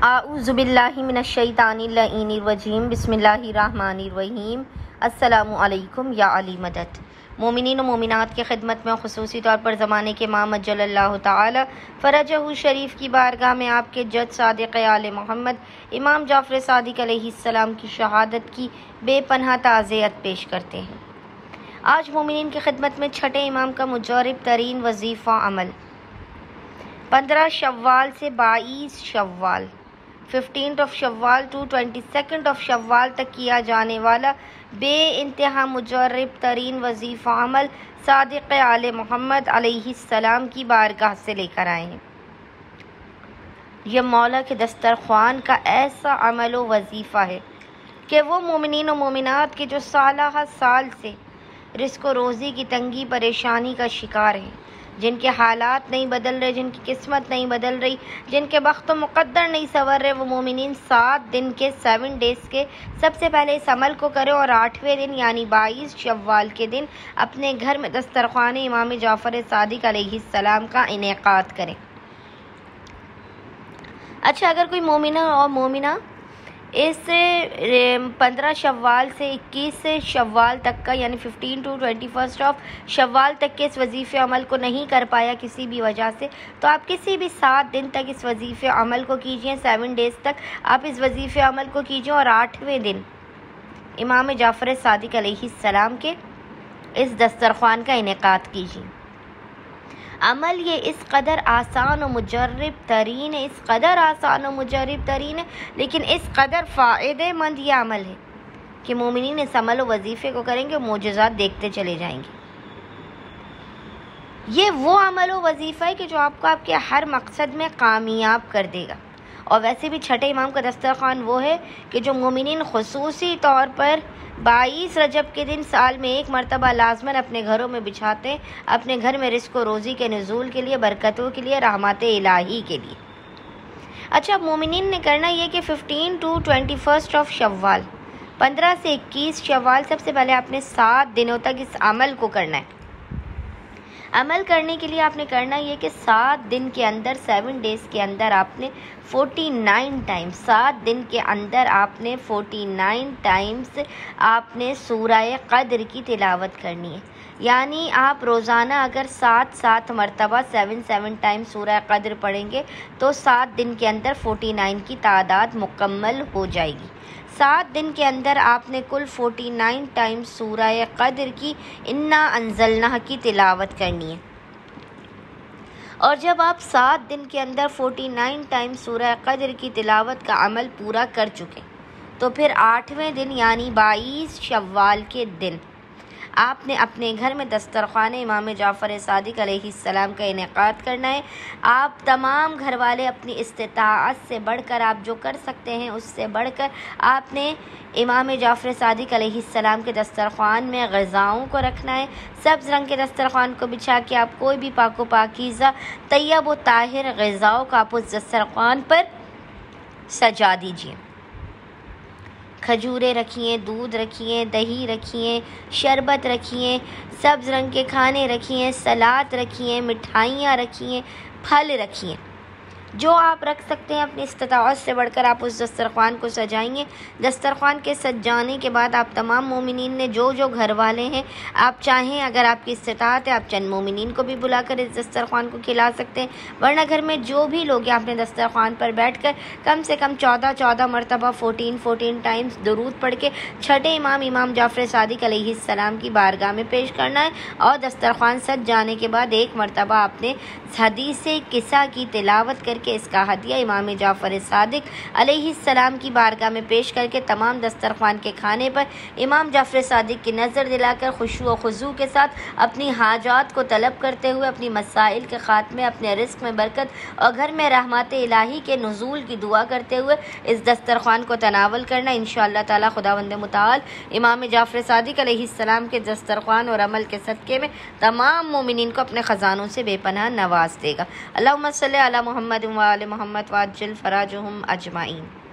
اعوذ باللہ من الشیطان اللعین الرجیم بسم اللہ الرحمن الرحیم۔ السلام علیکم یا علی مدد۔ مومنین و مومنات کی خدمت میں خصوصی طور پر زمانے کے امام اجل اللہ تعالی فرجہ شریف کی بارگاہ میں آپ کے جد صادق آل محمد امام جعفر صادق علیہ السلام کی شہادت کی بے پناہ تعزیت پیش کرتے ہیں۔ آج مومنین کی خدمت میں چھٹے امام کا مجرب ترین وظیفہ عمل 15 شوال سے 22 شوال 15th of Shawwal to 22nd of شوال تک کیا جانے والا بے انتہا مجرب ترین وظیفہ عمل صادق آل محمد علیہ السلام کی بارگاہ سے لے کر آئے ہیں۔ یہ مولا کے دسترخوان کا ایسا عمل و وظیفہ ہے کہ وہ مومنین و مومنات کے جو سالہ سال سے رزق و روزی کی تنگی پریشانی کا شکار ہیں، جن کے حالات نہیں بدل رہے، جن کی قسمت نہیں بدل رہی، جن کے بخت و مقدر نہیں سنور رہے، وہ مومنین 7 دن کے 7 days کے سب سے پہلے اس عمل کو کریں اور 8ویں دن یعنی 22 شوال کے دن اپنے گھر میں دسترخوان امام جعفر صادق علیہ السلام کا انعقاد کریں۔ اچھا، اگر کوئی مومنہ اور مومنہ اس 15 شوال سے 21 شوال تک کا یعنی 15 to 21 of شوال تک کے اس وظیفے عمل کو نہیں کر پایا کسی بھی وجہ سے، تو آپ کسی بھی 7 دن تک اس وظیفے عمل کو کیجئے، 7 days تک آپ اس وظیفے عمل کو کیجئے اور 8ویں دن امام جعفر صادق علیہ السلام کے اس دسترخوان کا انعقاد کیجئے۔ عمل یہ اس قدر آسان و مجرب ترین ہے، اس قدر آسان و مجرب ترین ہے، لیکن اس قدر فائدہ مند یہ عمل ہے کہ مومنین اس عمل و وظیفے کو کریں گے، معجزات دیکھتے چلے جائیں گے۔ یہ وہ عمل و وظیفہ ہے کہ جو آپ کو آپ کے ہر مقصد میں کامیاب کر دے گا۔ اور ویسے بھی چھٹے امام کا دسترخوان وہ ہے کہ جو مومنین خصوصی طور پر 22 رجب کے دن سال میں ایک مرتبہ لازماً اپنے گھروں میں بچھاتے ہیں، اپنے گھر میں رزق و روزی کے نزول کے لیے، برکتوں کے لیے، رحمت الہی کے لیے۔ اچھا، مومنین نے کرنا یہ کہ 15 to 21 of شوال 15 سے 21 شوال سب سے پہلے آپ نے 7 دنوں تک اس عمل کو کرنا ہے۔ عمل کرنے کے لیے آپ نے کرنا یہ کہ 7 دن کے اندر 7 days کے اندر آپ نے 49 ٹائمز 7 دن کے اندر آپ نے 49 ٹائمز آپ نے سورہ قدر کی تلاوت کرنی ہے۔ یعنی آپ روزانہ اگر 7 مرتبہ 7 ٹائمز سورہ قدر پڑھیں گے تو 7 دن کے اندر 49 کی تعداد مکمل ہو جائے گی۔ 7 دن کے اندر آپ نے کل 49 ٹائمز سورہ قدر کی انا انزلنہ کی تلاوت کرنی ہے۔ اور جب آپ 7 دن کے اندر 49 ٹائمز سورہ قدر کی تلاوت کا عمل پورا کر چکے تو پھر 8ویں دن یعنی 22 شوال کے دن آپ نے اپنے گھر میں دسترخوان امام جعفر صادق علیہ السلام کا انعقاد کرنا ہے۔ آپ تمام گھر والے اپنی استطاعت سے بڑھ کر آپ جو کر سکتے ہیں اس سے بڑھ کر آپ نے امام جعفر صادق علیہ السلام کے دسترخوان میں غذاؤں کو رکھنا ہے۔ سبز رنگ کے دسترخوان کو بچھا کے آپ کوئی بھی پاک و پاکیزہ طیب و طاہر غذاؤں کو آپ اس دسترخوان پر سجا دیجیے۔ کھجوریں رکھیے، دودھ رکھیے، دہی رکھیے، شربت رکھیے، سبز رنگ کے کھانے رکھیے، سلاد رکھیے، مٹھائیاں رکھیے، پھل رکھیے، جو آپ رکھ سکتے ہیں اپنی استطاعت سے بڑھ کر آپ اس دسترخوان کو سجائیں گے۔ دسترخوان کے سجانے کے بعد آپ تمام مومنین نے جو گھر والے ہیں، آپ چاہیں اگر آپ کی استطاعت ہے آپ چند مومنین کو بھی بلا کر اس دسترخوان کو کھلا سکتے ہیں، ورنہ گھر میں جو بھی لوگ ہیں اپنے دسترخوان پر بیٹھ کر کم سے کم 14 مرتبہ 14 ٹائمز درود پڑھ کے چھٹے امام جعفر صادق علیہ السلام کی بارگاہ میں پیش کرنا ہے۔ اور دسترخوان سج جانے کے بعد ایک مرتبہ آپ نے حدیث قصہ کی تلاوت کر کے اس کا ہدیہ امام جعفر صادق علیہ السلام کی بارگاہ میں پیش کر کے تمام دسترخوان کے کھانے پر امام جعفر صادق کی نظر دلا کر خشوع و خضوع کے ساتھ اپنی حاجات کو طلب کرتے ہوئے، اپنی مسائل کے خاتمے، اپنے رزق میں برکت اور گھر میں رحمت الہی کے نزول کی دعا کرتے ہوئے اس دسترخوان کو تناول کرنا۔ انشاءاللہ تعالی خداوند متعال امام جعفر صادق علیہ السلام کے دسترخوان اور عمل کے صدقے میں تمام مومنین کو اپنے خزانوں سے بے پناہ نواز دے گا۔ اللہم صلی علی محمد و آل محمد وعجل فراجہم اجمعین۔